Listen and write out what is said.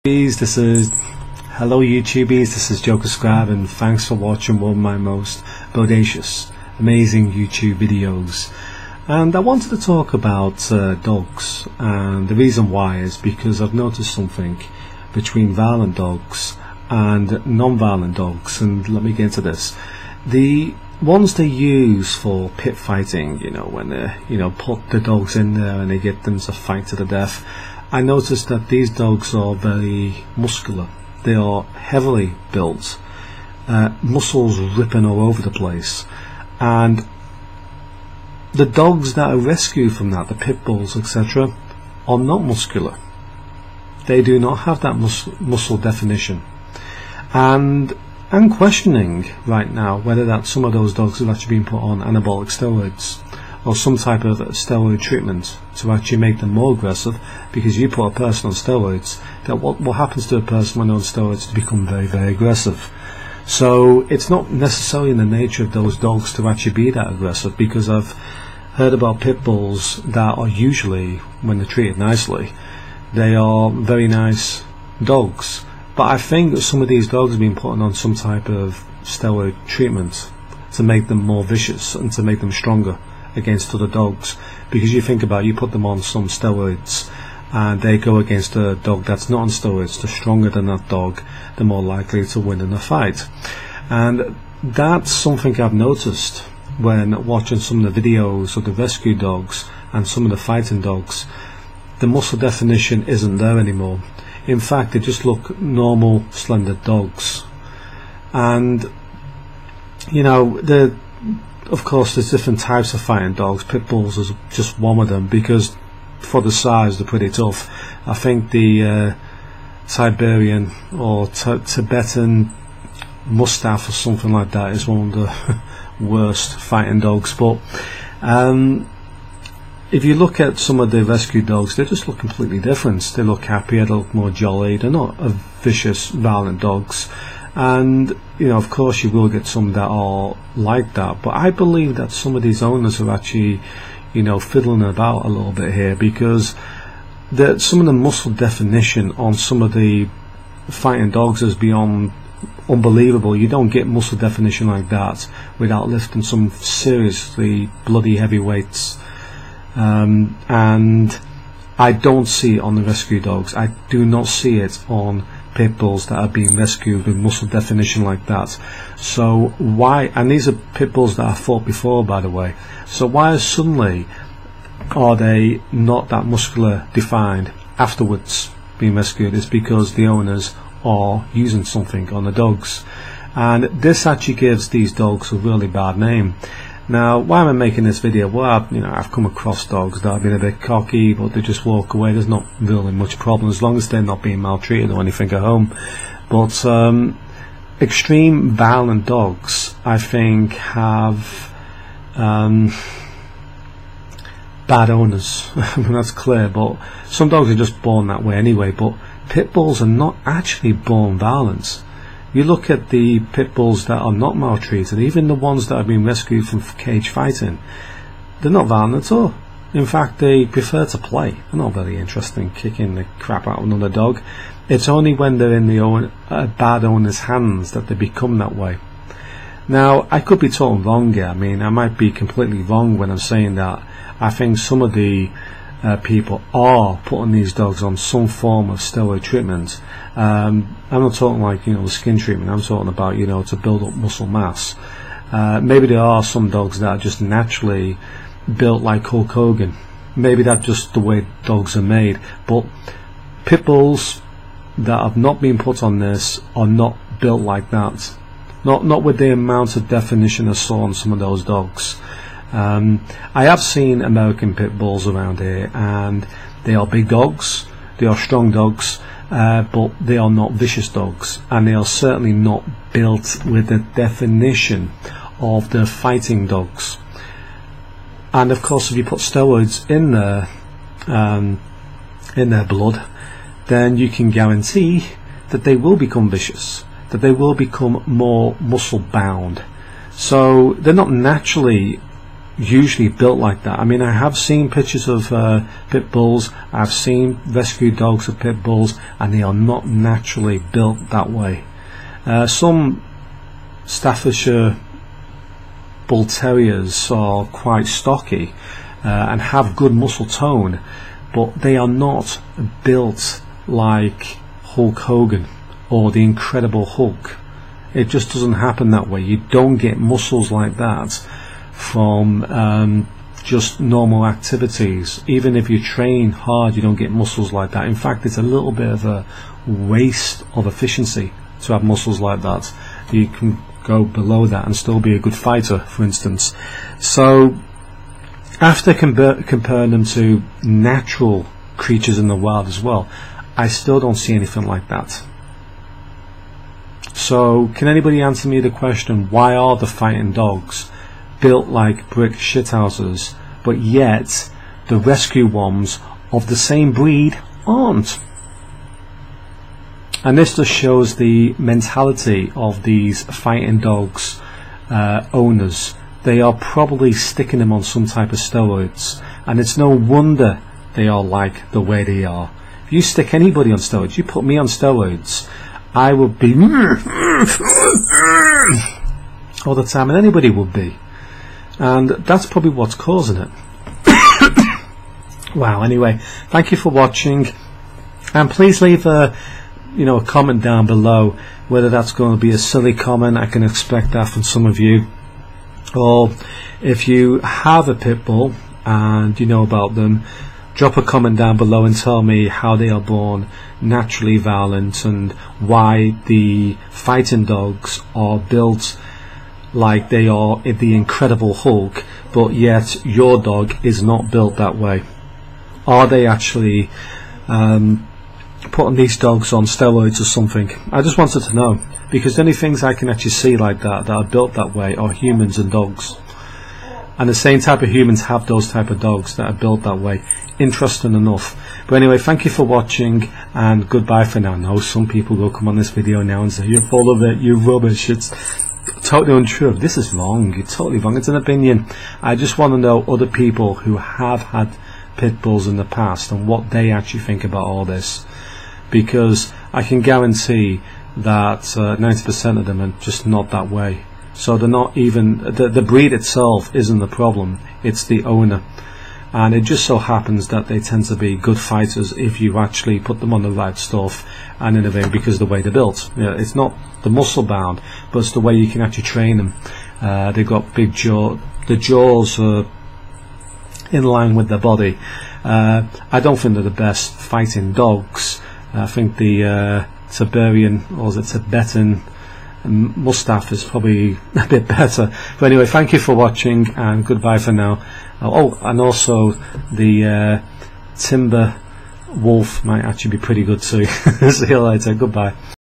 This is hello YouTubies, this is Joker Scribe, and thanks for watching one of my most bodacious, amazing YouTube videos. And I wanted to talk about dogs, and the reason why is because I've noticed something between violent dogs and non-violent dogs. And let me get into this. The ones they use for pit fighting, when they put the dogs in there and they get them to fight to the death, I noticed that these dogs are very muscular. They are heavily built, muscles ripping all over the place, and the dogs that are rescued from that, the pit bulls, etc., are not muscular. They do not have that muscle definition, and I'm questioning right now whether that some of those dogs have actually been put on anabolic steroids or some type of steroid treatment to actually make them more aggressive, because you put a person on steroids, that what happens to a person when on steroids to become very, very aggressive. So it's not necessarily in the nature of those dogs to actually be that aggressive, because I've heard about pit bulls that are usually, when they're treated nicely, they are very nice dogs. But I think that some of these dogs have been put on some type of steroid treatment to make them more vicious and to make them stronger against other dogs, because you think about it, you put them on some steroids and they go against a dog that's not on steroids, the stronger than that dog, the more likely to win in a fight. And that's something I've noticed when watching some of the videos of the rescue dogs and some of the fighting dogs. The muscle definition isn't there anymore. In fact, they just look normal, slender dogs. And of course, there's different types of fighting dogs. Pit bulls is just one of them, because for the size they're pretty tough. I think the Siberian or Tibetan Mastiff or something like that is one of the worst fighting dogs. But if you look at some of the rescue dogs, they just look completely different. They look happier, they look more jolly. They're not vicious, violent dogs. And of course you will get some that are like that, but I believe that some of these owners are actually fiddling about a little bit here, because some of the muscle definition on some of the fighting dogs is beyond unbelievable. You don't get muscle definition like that without lifting some seriously bloody heavy weights, and I don't see it on the rescue dogs. I do not see it on pit bulls that are being rescued with muscle definition like that. So why, and these are pit bulls that I fought before, by the way, so why suddenly are they not that muscular defined afterwards being rescued? Is because the owners are using something on the dogs, and this actually gives these dogs a really bad name. Now, why am I making this video? Well, I've come across dogs that have been a bit cocky, but they just walk away. There's not really much problem as long as they're not being maltreated or anything at home. But extreme violent dogs, I think, have bad owners. I mean, that's clear, but some dogs are just born that way anyway. But pit bulls are not actually born violent. You look at the pit bulls that are not maltreated, even the ones that have been rescued from cage fighting, they're not violent at all. In fact, they prefer to play. They're not very interested in kicking the crap out of another dog. It's only when they're in the bad owner's hands that they become that way. Now, I could be totally wrong here. I mean, I might be completely wrong when I'm saying that. I think some of the people are putting these dogs on some form of steroid treatment. I'm not talking like the skin treatment. I'm talking about to build up muscle mass. Maybe there are some dogs that are just naturally built like Hulk Hogan. Maybe that's just the way dogs are made. But pit bulls that have not been put on this are not built like that. Not with the amount of definition I saw on some of those dogs. I have seen American pit bulls around here, and they are big dogs, they are strong dogs, but they are not vicious dogs, and they are certainly not built with the definition of the fighting dogs. And of course, if you put steroids in their blood, then you can guarantee that they will become vicious, that they will become more muscle bound. So they're not naturally usually built like that. I mean, I have seen pictures of pit bulls, I've seen rescue dogs of pit bulls, and they are not naturally built that way. Some Staffordshire Bull Terriers are quite stocky and have good muscle tone, but they are not built like Hulk Hogan or the Incredible Hulk. It just doesn't happen that way. You don't get muscles like that from just normal activities. Even if you train hard, you don't get muscles like that. In fact, it's a little bit of a waste of efficiency to have muscles like that. You can go below that and still be a good fighter, for instance. So after comparing them to natural creatures in the wild as well, I still don't see anything like that. So can anybody answer me the question, why are the fighting dogs built like brick shithouses, but yet the rescue ones of the same breed aren't? And this just shows the mentality of these fighting dogs owners. They are probably sticking them on some type of steroids, and it's no wonder they are like the way they are. If you stick anybody on steroids, you put me on steroids, I would be all the time, and anybody would be, and that's probably what's causing it. Wow. Anyway, thank you for watching, and please leave a comment down below, whether that's going to be a silly comment. I can expect that from some of you, or if you have a pit bull and you know about them, drop a comment down below and tell me how they are born naturally violent and why the fighting dogs are built like they are the Incredible Hulk, but yet your dog is not built that way. Are they actually putting these dogs on steroids or something? I just wanted to know, because the only things I can actually see like that are built that way are humans and dogs, and the same type of humans have those type of dogs that are built that way. Interesting enough. But anyway, thank you for watching, and goodbye for now. No, some people will come on this video now and say you're full of it, you're rubbish, it's totally untrue. This is wrong, you're totally wrong, it's an opinion. I just want to know other people who have had pit bulls in the past and what they actually think about all this, because I can guarantee that 90% of them are just not that way. So they're not even, the breed itself isn't the problem, it's the owner. And it just so happens that they tend to be good fighters if you actually put them on the right stuff and innovate, because of the way they're built. It's not the Musclebound, but it's the way you can actually train them. They've got big jaw, the jaws are in line with their body. I don't think they're the best fighting dogs. I think the Tibetan Mustafa is probably a bit better. But anyway, thank you for watching, and goodbye for now. Oh, and also the Timber Wolf might actually be pretty good too. See you later, goodbye.